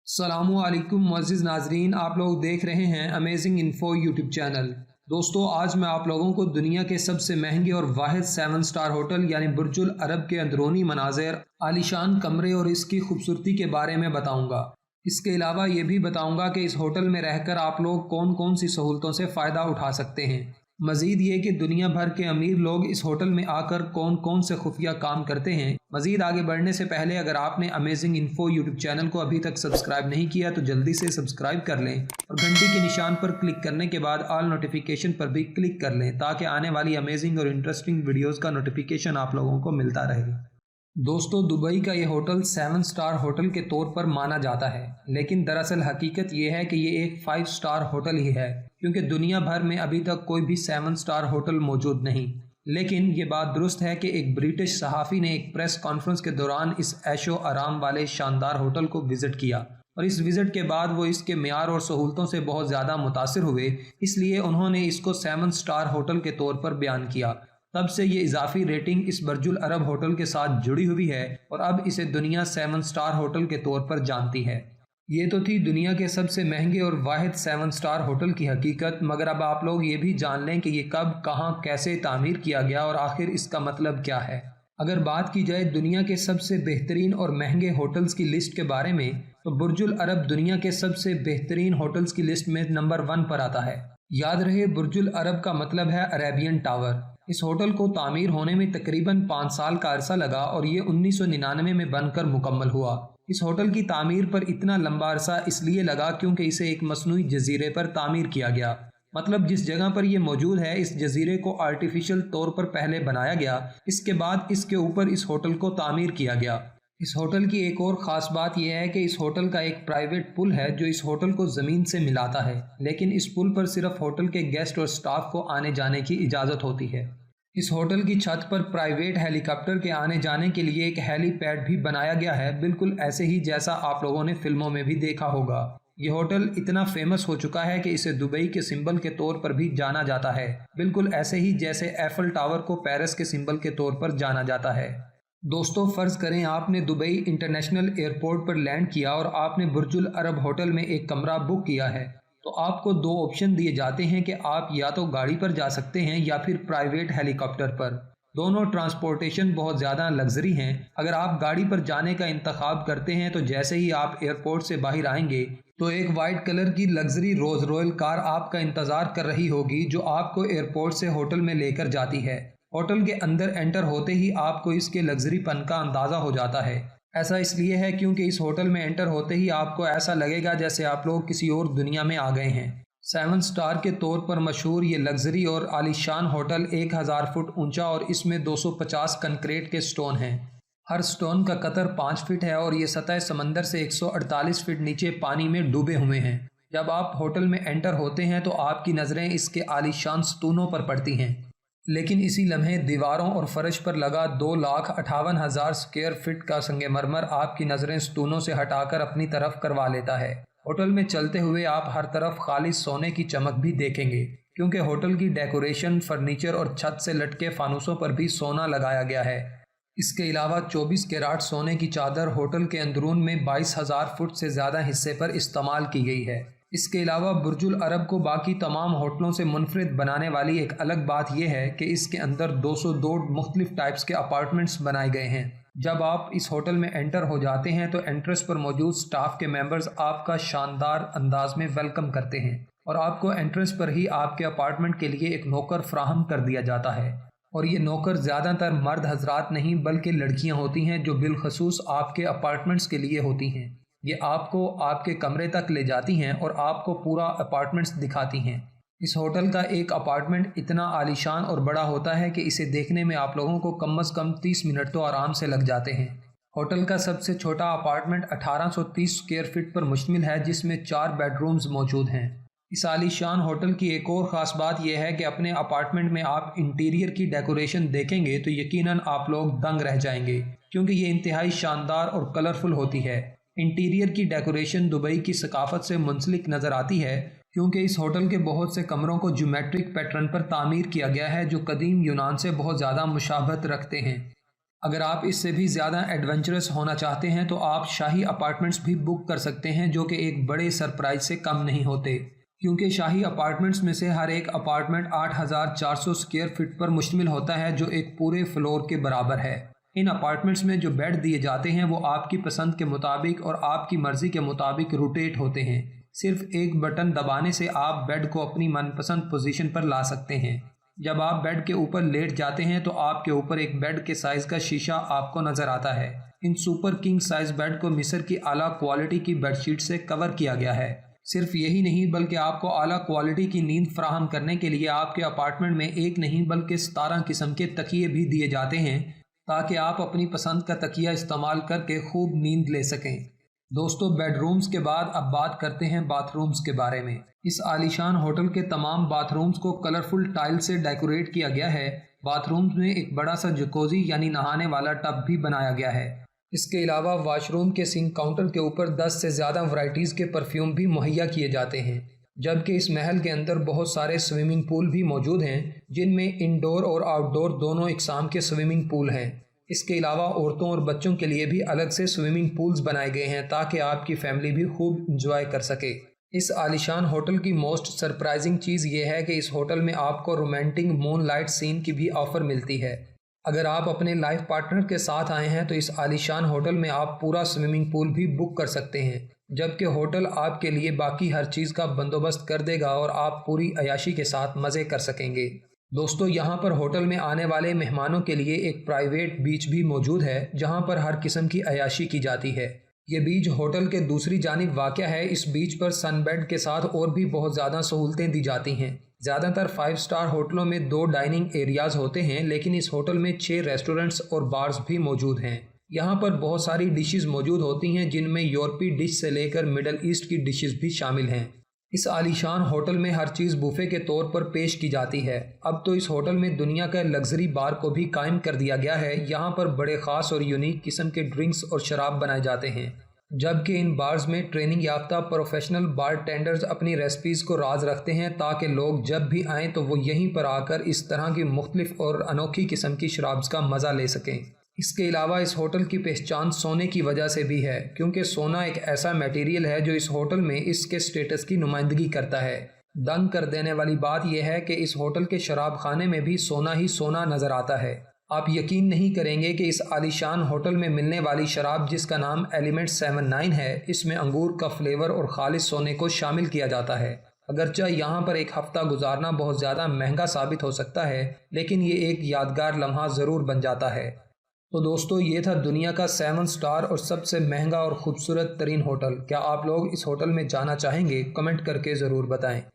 अस्सलामु अलैकुम मुअज़्ज़िज़ नाज़रीन, आप लोग देख रहे हैं अमेजिंग इन्फो यूट्यूब चैनल। दोस्तों, आज मैं आप लोगों को दुनिया के सबसे महंगे और वाहिद 7 स्टार होटल यानी बुर्जुल अरब के अंदरूनी मनाज़िर, आलीशान कमरे और इसकी खूबसूरती के बारे में बताऊंगा। इसके अलावा ये भी बताऊंगा कि इस होटल में रहकर आप लोग कौन कौन सी सहूलतों से फ़ायदा उठा सकते हैं। मज़ीद ये कि दुनिया भर के अमीर लोग इस होटल में आकर कौन कौन से खुफिया काम करते हैं। मज़ीद आगे बढ़ने से पहले अगर आपने अमेजिंग इन्फो यूट्यूब चैनल को अभी तक सब्सक्राइब नहीं किया तो जल्दी से सब्सक्राइब कर लें और घंटी के निशान पर क्लिक करने के बाद ऑल नोटिफिकेशन पर भी क्लिक कर लें ताकि आने वाली अमेजिंग और इंटरेस्टिंग वीडियोज़ का नोटिफिकेशन आप लोगों को मिलता रहे। दोस्तों, दुबई का ये होटल 7 स्टार होटल के तौर पर माना जाता है, लेकिन दरअसल हकीकत ये है कि ये एक 5 स्टार होटल ही है, क्योंकि दुनिया भर में अभी तक कोई भी 7 स्टार होटल मौजूद नहीं। लेकिन ये बात दुरुस्त है कि एक ब्रिटिश सहाफ़ी ने एक प्रेस कॉन्फ्रेंस के दौरान इस ऐशो आराम वाले शानदार होटल को विज़िट किया और इस विज़िट के बाद वो इसके मेयार और सहूलतों से बहुत ज़्यादा मुतासिर हुए, इसलिए उन्होंने इसको 7 स्टार होटल के तौर पर बयान किया। तब से ये इजाफी रेटिंग इस बुर्जुल अरब होटल के साथ जुड़ी हुई है और अब इसे दुनिया 7 स्टार होटल के तौर पर जानती है। ये तो थी दुनिया के सबसे महंगे और वाहिद 7 स्टार होटल की हकीकत, मगर अब आप लोग ये भी जान लें कि ये कब, कहाँ, कैसे तामीर किया गया और आखिर इसका मतलब क्या है। अगर बात की जाए दुनिया के सबसे बेहतरीन और महंगे होटल्स की लिस्ट के बारे में, तो बुर्जुल अरब दुनिया के सबसे बेहतरीन होटल्स की लिस्ट में नंबर 1 पर आता है। याद रहे, बुर्जुल अरब का मतलब है अरेबियन टावर। इस होटल को तामीर होने में तकरीबन 5 साल का अरसा लगा और ये 1999 में बनकर मुकम्मल हुआ। इस होटल की तामीर पर इतना लंबा अरसा इसलिए लगा क्योंकि इसे एक मसनूई जजीरे पर तामीर किया गया। मतलब जिस जगह पर यह मौजूद है, इस जजीरे को आर्टिफिशियल तौर पर पहले बनाया गया, इसके बाद इसके ऊपर इस होटल को तामीर किया गया। इस होटल की एक और ख़ास बात यह है कि इस होटल का एक प्राइवेट पुल है जो इस होटल को ज़मीन से मिलाता है, लेकिन इस पुल पर सिर्फ होटल के गेस्ट और स्टाफ को आने जाने की इजाज़त होती है। इस होटल की छत पर प्राइवेट हेलीकॉप्टर के आने जाने के लिए एक हेलीपैड भी बनाया गया है, बिल्कुल ऐसे ही जैसा आप लोगों ने फिल्मों में भी देखा होगा। ये होटल इतना फेमस हो चुका है कि इसे दुबई के सिंबल के तौर पर भी जाना जाता है, बिल्कुल ऐसे ही जैसे एफल टावर को पेरिस के सिंबल के तौर पर जाना जाता है। दोस्तों, फ़र्ज़ करें आपने दुबई इंटरनेशनल एयरपोर्ट पर लैंड किया और आपने बुर्जुल अरब होटल में एक कमरा बुक किया है, तो आपको 2 ऑप्शन दिए जाते हैं कि आप या तो गाड़ी पर जा सकते हैं या फिर प्राइवेट हेलीकॉप्टर पर। दोनों ट्रांसपोर्टेशन बहुत ज़्यादा लग्जरी हैं। अगर आप गाड़ी पर जाने का इंतखाब करते हैं तो जैसे ही आप एयरपोर्ट से बाहर आएंगे तो एक वाइट कलर की लग्जरी रोज़ रॉयल कार आपका इंतज़ार कर रही होगी, जो आपको एयरपोर्ट से होटल में लेकर जाती है। होटल के अंदर एंटर होते ही आपको इसके लग्जरीपन का अंदाज़ा हो जाता है। ऐसा इसलिए है क्योंकि इस होटल में एंटर होते ही आपको ऐसा लगेगा जैसे आप लोग किसी और दुनिया में आ गए हैं। 7 स्टार के तौर पर मशहूर ये लग्जरी और आलीशान होटल 1000 फुट ऊंचा और इसमें 250 कंक्रीट के स्टोन हैं। हर स्टोन का कतर 5 फीट है और ये सतह समंदर से 148 फीट नीचे पानी में डूबे हुए हैं। जब आप होटल में एंटर होते हैं तो आपकी नज़रें इसके आलीशान स्तूनों पर पड़ती हैं, लेकिन इसी लम्हे दीवारों और फर्श पर लगा 2,58,000 स्क्वायर फीट का संगमरमर आपकी नज़रें स्तूनों से हटाकर अपनी तरफ करवा लेता है। होटल में चलते हुए आप हर तरफ खालिस सोने की चमक भी देखेंगे, क्योंकि होटल की डेकोरेशन, फर्नीचर और छत से लटके फानूसों पर भी सोना लगाया गया है। इसके अलावा 24 कैराट सोने की चादर होटल के अंदरून में 22,000 फुट से ज़्यादा हिस्से पर इस्तेमाल की गई है। इसके अलावा बुर्जुल अरब को बाकी तमाम होटलों से मुनफरिद बनाने वाली एक अलग बात यह है कि इसके अंदर 202 मुख्तलिफ टाइप्स के अपार्टमेंट्स बनाए गए हैं। जब आप इस होटल में एंटर हो जाते हैं तो एंट्रेंस पर मौजूद स्टाफ के मेंबर्स आपका शानदार अंदाज में वेलकम करते हैं और आपको एंट्रेंस पर ही आपके अपार्टमेंट के लिए एक नौकर फ्राहम कर दिया जाता है। और ये नौकर ज़्यादातर मर्द हजरात नहीं बल्कि लड़कियां होती हैं, जो बिलखसूस आपके अपार्टमेंट्स के लिए होती हैं। ये आपको आपके कमरे तक ले जाती हैं और आपको पूरा अपार्टमेंट्स दिखाती हैं। इस होटल का एक अपार्टमेंट इतना आलीशान और बड़ा होता है कि इसे देखने में आप लोगों को कम से कम 30 मिनट तो आराम से लग जाते हैं। होटल का सबसे छोटा अपार्टमेंट 1830 स्क्वायर फीट पर मुश्तमिल है, जिसमें 4 बेडरूम्स मौजूद हैं। इस आलीशान होटल की एक और ख़ास बात यह है कि अपने अपार्टमेंट में आप इंटीरियर की डेकोरेशन देखेंगे तो यकीनन आप लोग दंग रह जाएंगे, क्योंकि ये इंतहाई शानदार और कलरफुल होती है। इंटीरियर की डेकोरेशन दुबई की सकाफत से मुंसलिक नज़र आती है, क्योंकि इस होटल के बहुत से कमरों को ज्योमेट्रिक पैटर्न पर तामीर किया गया है जो कदीम यूनान से बहुत ज़्यादा मुशाबहत रखते हैं। अगर आप इससे भी ज़्यादा एडवेंचरस होना चाहते हैं तो आप शाही अपार्टमेंट्स भी बुक कर सकते हैं, जो कि एक बड़े सरप्राइज से कम नहीं होते, क्योंकि शाही अपार्टमेंट्स में से हर एक अपार्टमेंट 8,400 स्क्वायर फीट पर मुश्तमिल होता है, जो एक पूरे फ्लोर के बराबर है। इन अपार्टमेंट्स में जो बेड दिए जाते हैं वो आपकी पसंद के मुताबिक और आपकी मर्ज़ी के मुताबिक रोटेट होते हैं। सिर्फ एक बटन दबाने से आप बेड को अपनी मनपसंद पोजीशन पर ला सकते हैं। जब आप बेड के ऊपर लेट जाते हैं तो आपके ऊपर एक बेड के साइज़ का शीशा आपको नज़र आता है। इन सुपर किंग साइज बेड को मिस्र की आला क्वालिटी की बेडशीट से कवर किया गया है। सिर्फ यही नहीं बल्कि आपको आला क्वालिटी की नींद फराहम करने के लिए आपके अपार्टमेंट में एक नहीं बल्कि 17 किस्म के तकिए भी दिए जाते हैं, ताकि आप अपनी पसंद का तकिया इस्तेमाल करके खूब नींद ले सकें। दोस्तों, बेडरूम्स के बाद अब बात करते हैं बाथरूम्स के बारे में। इस आलीशान होटल के तमाम बाथरूम्स को कलरफुल टाइल से डेकोरेट किया गया है। बाथरूम्स में एक बड़ा सा जकोजी यानी नहाने वाला टब भी बनाया गया है। इसके अलावा वॉशरूम के सिंक काउंटर के ऊपर 10 से ज़्यादा वैरायटीज़ के परफ्यूम भी मुहैया किए जाते हैं, जबकि इस महल के अंदर बहुत सारे स्विमिंग पूल भी मौजूद हैं, जिनमें इंडोर और आउटडोर दोनों इकसाम के स्विमिंग पूल हैं। इसके अलावा औरतों और बच्चों के लिए भी अलग से स्विमिंग पूल्स बनाए गए हैं, ताकि आपकी फैमिली भी खूब इंजॉय कर सके। इस आलीशान होटल की मोस्ट सरप्राइजिंग चीज़ ये है कि इस होटल में आपको रोमांटिक मून लाइट सीन की भी ऑफ़र मिलती है। अगर आप अपने लाइफ पार्टनर के साथ आए हैं तो इस आलीशान होटल में आप पूरा स्विमिंग पूल भी बुक कर सकते हैं, जबकि होटल आपके लिए बाकी हर चीज़ का बंदोबस्त कर देगा और आप पूरी अयाशी के साथ मज़े कर सकेंगे। दोस्तों, यहाँ पर होटल में आने वाले मेहमानों के लिए एक प्राइवेट बीच भी मौजूद है, जहाँ पर हर किस्म की अयाशी की जाती है। ये बीच होटल के दूसरी जानिब वाक़या है। इस बीच पर सनबेड के साथ और भी बहुत ज़्यादा सहूलतें दी जाती हैं। ज़्यादातर 5 स्टार होटलों में 2 डाइनिंग एरियाज़ होते हैं, लेकिन इस होटल में 6 रेस्टोरेंट्स और बार्स भी मौजूद हैं। यहाँ पर बहुत सारी डिशेस मौजूद होती हैं, जिनमें यूरोपीय डिश से लेकर मिडल ईस्ट की डिशेस भी शामिल हैं। इस आलीशान होटल में हर चीज़ बुफे के तौर पर पेश की जाती है। अब तो इस होटल में दुनिया का लग्जरी बार को भी कायम कर दिया गया है। यहाँ पर बड़े ख़ास और यूनिक किस्म के ड्रिंक्स और शराब बनाए जाते हैं, जबकि इन बार्स में ट्रेनिंग याफ्ता प्रोफेशनल बार टेंडर्स अपनी रेसिपीज़ को राज रखते हैं, ताकि लोग जब भी आएँ तो वो यहीं पर आकर इस तरह की मुख्तलिफ और अनोखी किस्म की शराब्स का मज़ा ले सकें। इसके अलावा इस होटल की पहचान सोने की वजह से भी है, क्योंकि सोना एक ऐसा मटेरियल है जो इस होटल में इसके स्टेटस की नुमाइंदगी करता है। दंग कर देने वाली बात यह है कि इस होटल के शराब खाने में भी सोना ही सोना नज़र आता है। आप यकीन नहीं करेंगे कि इस आलीशान होटल में मिलने वाली शराब, जिसका नाम एलिमेंट 79 है, इसमें अंगूर का फ्लेवर और खालिस सोने को शामिल किया जाता है। अगरचे यहाँ पर एक हफ्ता गुजारना बहुत ज़्यादा महंगा साबित हो सकता है, लेकिन ये एक यादगार लम्हा ज़रूर बन जाता है। तो दोस्तों, ये था दुनिया का 7 स्टार और सबसे महंगा और ख़ूबसूरत तरीन होटल। क्या आप लोग इस होटल में जाना चाहेंगे? कमेंट करके ज़रूर बताएं।